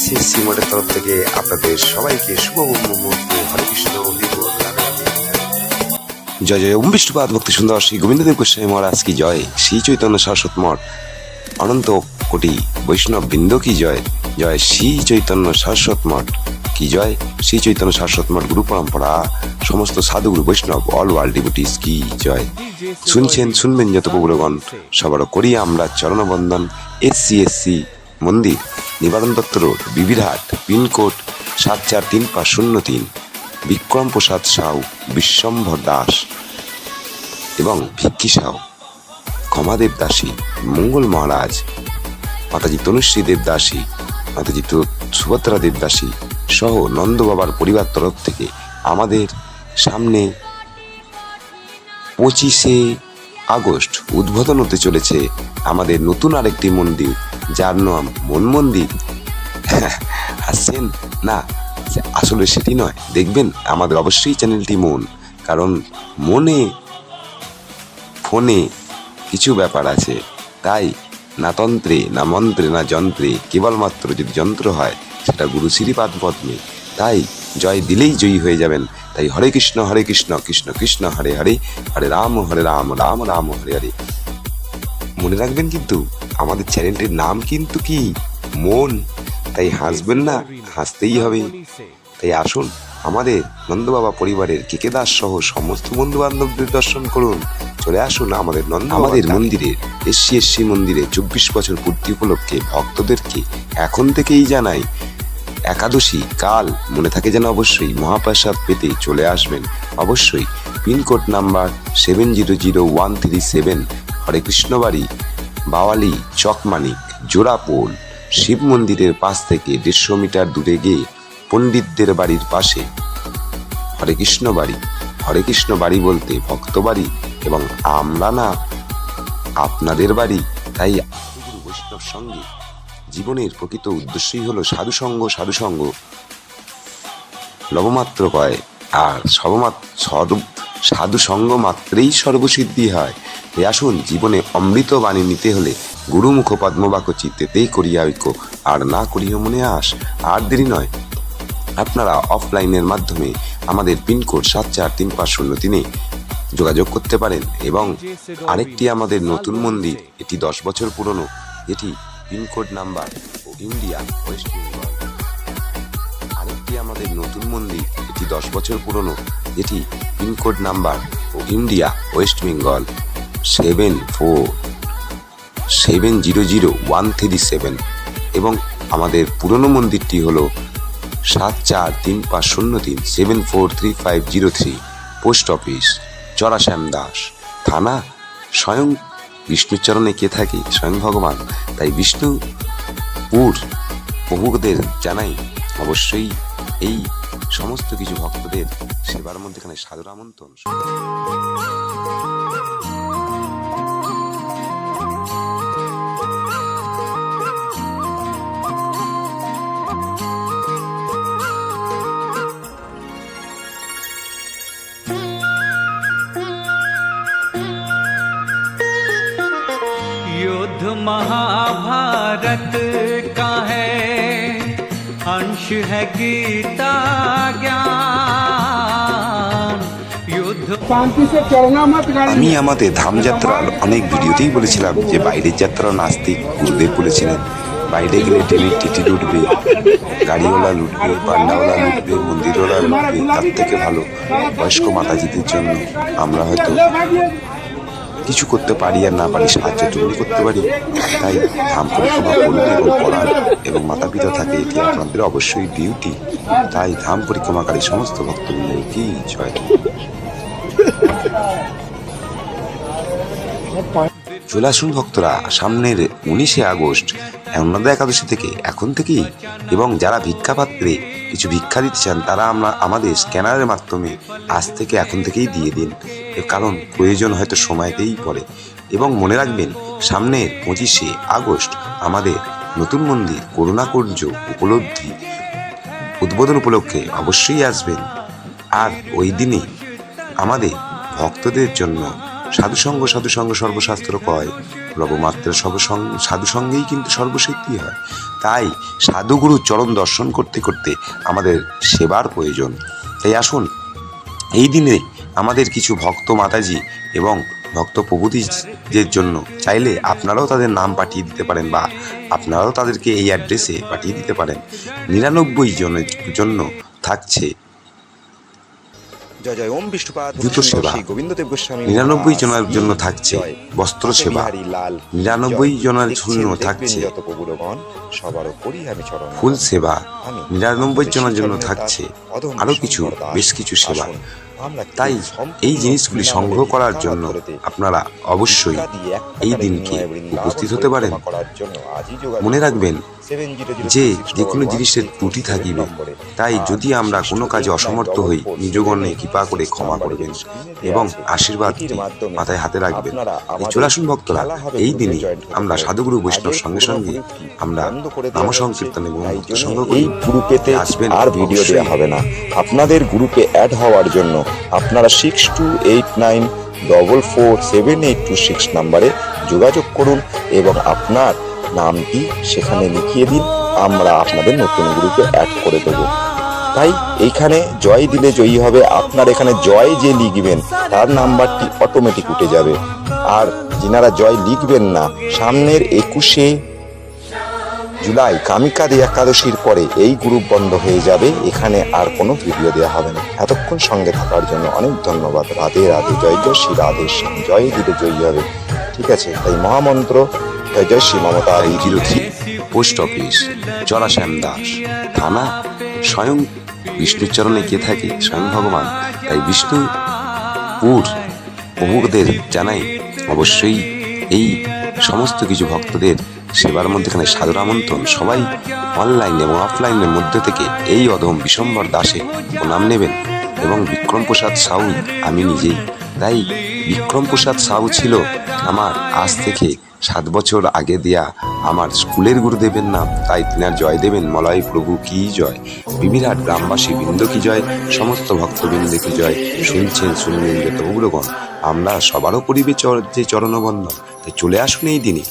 SSC মোডের তরফ থেকে আপনাদের সবাইকে শুভ মুহূর্ত হরে কৃষ্ণ জয় জয় ওম বিষ্ণুপাদ ভক্তি সুন্দর শ্রী গোবিন্দদেব গোস্বামী মহারাজ কি জয়, শ্রী চৈতন্য সরস্বত মঠ অনন্ত কোটি বৈষ্ণব বৃন্দ কি জয়, জয় শ্রী চৈতন্য সরস্বত মঠ কি জয়, শ্রী চৈতন্য সরস্বত মঠ গুরু পরম্পরা সমস্ত সাধুগুরু বৈষ্ণব অল ওয়ার্ল্ড ডিভোটিস কি জয়। শুনবেন যত প্রভুরগণ সবার করি আমরা চরণবন্দন। এসসি মন্দির, নিবারণ দত্ত রোড, বিবিরহাট, পিনকোড 743503। বিক্রম প্রসাদ সাউ, বিশ্বম্ভর দাস এবং ভিক্ষি সাউ, ক্ষমাদেব দাসী, মঙ্গল মহারাজ, মাতাজি তনুশ্রী দেবদাসী, মাতাজি সুভদ্রা দেবদাসী সহ নন্দ বাবার পরিবার তরফ থেকে আমাদের সামনে 25শে আগস্ট উদ্বোধন হতে চলেছে আমাদের নতুন আরেকটি মন্দির, যার নাম মন মন্দির। হাসছেন না, আসলে সেটি নয়, দেখবেন আমাদের অবশ্যই চ্যানেলটি মন, কারণ মনে ফোনে কিছু ব্যাপার আছে, তাই না তন্ত্রে না মন্ত্রে না যন্ত্রে, কেবলমাত্র যদি যন্ত্র হয় সেটা গুরু শ্রীপাদ পদ্মে, তাই জয় দিলেই জয়ী হয়ে যাবেন। তাই হরে কৃষ্ণ কৃষ্ণ কৃষ্ণ হরে হরে, হরে রাম রাম রাম হরে হরে। মনে রাখবেন কিন্তু আমাদের চ্যানেলটির নাম কিন্তু কি মন, তাই হাসবেন না, হাসতেই হবে। তাই আসুন আমাদের নন্দবাবা পরিবারের কেকে দাস সহ সমস্ত বন্ধু বান্ধবদের দর্শন করুন। চলে আসুন আমাদের মন্দিরে, এসসি মন্দিরে 24 বছর পূর্তি উপলক্ষে ভক্তদেরকে এখন থেকেই জানাই, একাদশী কাল মনে থাকে যেন অবশ্যই মহাপ্রসাদ পেতে চলে আসবেন অবশ্যই। পিনকোড নাম্বার 700137, হরে কৃষ্ণ বাড়ি, বাওয়ালি চকমানিক, জোড়াপোল, শিব মন্দিরের পাশ থেকে 150 মিটার দূরে গিয়ে পণ্ডিতদের বাড়ির পাশে হরে কৃষ্ণ বাড়ি বলতে ভক্ত বাড়ি, এবং আমরা না আপনাদের বাড়ি। তাই গুরু বৈষ্ণব সঙ্গে জীবনের প্রকৃত উদ্দেশ্যই হলো সাধুসঙ্গ লবমাত্র কয়, আর সাধুসঙ্গ মাত্রেই সর্বসিদ্ধি হয়। তাই আসুন জীবনে অমৃত বাণী নিতে হলে গুরুমুখ পদ্মবাক্য চিত্তেতেই করিয়া ঐক্য, আর না করিয়া মনে আস। আর দেরি নয়, আপনারা অফলাইনের মাধ্যমে আমাদের পিনকোড 743503 যোগাযোগ করতে পারেন। এবং আরেকটি আমাদের নতুন মন্দির, এটি 10 বছর পুরনো, এটি pin code number India West Bengal. আরেকটি আমাদের নতুন মন্দির, এটি 10 বছর পুরনো, এটি pin code number India West Bengal 74700137। এবং আমাদের পুরনো মন্দিরটি হলো 743503 743503, পোস্ট অফিস চরাশ্যাম দাস, থানা স্বয়ং বিষ্ণুচরণে কে থাকে? স্বয়ং ভগবান। তাই বিষ্ণুপুর প্রভুদের জানাই অবশ্যই এই সমস্ত কিছু ভক্তদের সেবার মধ্যেখানে সাদর আমন্ত্রণ। युद्ध महाभारत का है, अंश है गीता ज्ञान। युद्ध शांति से चलना मत गाड़ी। আমি আমাদের ধামযাত্রার অনেক ভিডিওতেই বলেছিলাম যে বাইরের যাত্রা নাস্তিক গুরুদেব বলেছিলেন, বাইরে গেলে ট্রেনের টিটি লুটবে, গাড়িওয়ালা লুটবে, পান্ডাওয়ালা লুটবে, মন্দিরওয়ালা লুটবে, তার থেকে ভালো বয়স্ক মাতাজিদের জন্য আমরা হয়তো কিছু করতে পারি আর না পারি, সাহায্যটুকু করতে পারি। তাই ধাম পরিক্রমা করুন এবং করান, এবং মাতা পিতা থাকে, এটি আপনাদের অবশ্যই ডিউটি। তাই ধাম পরিক্রমাকারী সমস্ত ভক্তবৃন্দ কি জয়। চলে আসুন ভক্তরা, সামনের 19শে আগস্ট অন্নদা একাদশী থেকে এখন থেকেই, এবং যারা ভিক্ষা পাত্রে কিছু ভিক্ষা দিতে চান তারা আমাদের স্ক্যানারের মাধ্যমে আজ থেকে এখন থেকেই দিয়ে দিন, এর কারণ প্রয়োজন হয়তো সময়তেই পড়ে। এবং মনে রাখবেন সামনের 25শে আগস্ট আমাদের নতুন মন্দির করুণাকুঞ্জ উপলব্ধি উদ্বোধন উপলক্ষে অবশ্যই আসবেন। আর ওই দিনে আমাদের ভক্তদের জন্য সাধুসঙ্গ সর্বশাস্ত্র কয়, লবমাত্রের সাধুসঙ্গেই কিন্তু সর্বসিদ্ধি হয়। তাই সাধুগুরু চরণ দর্শন করতে করতে আমাদের সেবার প্রয়োজন। তাই আসুন এই দিনে আমাদের কিছু ভক্ত মাতাজি এবং ভক্ত প্রভুদের জন্য চাইলে আপনারাও তাদের নাম পাঠিয়ে দিতে পারেন, বা আপনারাও তাদেরকে এই অ্যাড্রেসে পাঠিয়ে দিতে পারেন। 99 জনের জন্য থাকছে জয় জয় ওম বিষ্ণুপাদ জুতো সেবা, শ্রী গোবিন্দদেব গোস্বামী 99 জনের জন্য মহারাজ থাকছে জয়। বস্ত্র সেবা, বিহারী লাল 99 জনের দেখছেন, জন্য দেখবেন থাকছে যত প্রভুরগণ, সবার উপরই আমি চরণ ফুল সেবা, আমি 99 জনের জন্য আপনাদের থাকছে অধম আরও কিছু বিষ্ণুর দাস। বেশ কিছু সেবা। আসুন, আমরা তাই সম্পূর্ণ এই জিনিসগুলি সংগ্রহ করার বিনা জন্য মূল্যে আপনারা অবশ্যই ভিক্ষা দিয়ে এক এই টাকার দিনকে বিনিময়ে বৃন্দাবন উপস্থিত হতে পারেন। পরিক্রমা করার জন্য আজই যোগাযোগ মনে করুন। রাখবেন 700 যে 6 যে কোনো 1 জিনিসের 3 ত্রুটি 4 থাকিবে, নম্বরে। তাই আর যদি আমরা কোনো কাজে অসমর্থ হই নিজগণে কৃপা করে ক্ষমা করবেন এবং আশীর্বাদটি মাথায় হাতে রাখবেন। এই চলে আসুন ভক্তরা, এই দিনে আমরা সাধুগুরু বৈষ্ণব সঙ্গে সঙ্গে আমরা নাম সংকীর্তন এবং ভক্ত সঙ্গ করি। এই গ্রুপেতে আসবেন আর ভিডিও দেওয়া হবে না। আপনাদের গ্রুপে অ্যাড হওয়ার জন্য আপনারা 6289447826 নম্বরে যোগাযোগ করুন এবং আপনার নামটি সেখানে লিখিয়ে দিন, আমরা আপনাদের নতুন গ্রুপে অ্যাড করে দেব। তাই এইখানে জয় দিলে জয়ী হবে। আপনার এখানে জয় যে লিখবেন তার নাম্বারটি অটোমেটিক উঠে যাবে। আর যিনারা জয় লিখবেন না, সামনের 21শে জুলাই কামিকাদি একাদশীর পরে এই গ্রুপ বন্ধ হয়ে যাবে, এখানে আর কোনো ভিডিও দেওয়া হবে না। এতক্ষণ সঙ্গে থাকার জন্য অনেক ধন্যবাদ। রাধে রাধে, জয় জয় শ্রী রাধে শ্যাম, জয় দিলে জয়ী হবে। ঠিক আছে, তাই মহামন্ত্র জয় জয় শ্রী মমতা 303 পোস্ট অফিস, জরাশ্যাম দাস থানা, স্বয়ং বিষ্ণুর চরণে কে থাকে? স্বয়ং ভগবান। তাই বিষ্ণুপুর প্রভুদের জানাই অবশ্যই এই সমস্ত কিছু ভক্তদের সেবার মধ্যেখানে সাদর আমন্ত্রণ। সবাই অনলাইন এবং অফলাইনের মধ্যে থেকে এই অধম বিশম্বর দাসে প্রণাম নেবেন। এবং বিক্রম প্রসাদ সাউ আমি নিজেই। তাই বিক্রম প্রসাদ সাউ ছিল আমার আজ থেকে 7 বছর আগে দেয়া আমার স্কুলের গুরুদেবের নাম। তাই তিনার জয় দেবেন মলয় প্রভু কি জয়, বিবিরাট গ্রামবাসী বৃন্দ কি জয়, সমস্ত ভক্তবৃন্দ কি জয়। শুনবেন যত প্রভুরগণ, আমরা সবারও পরিবে যে চরণবন্দন। তাই চলে আসুন এই দিনে।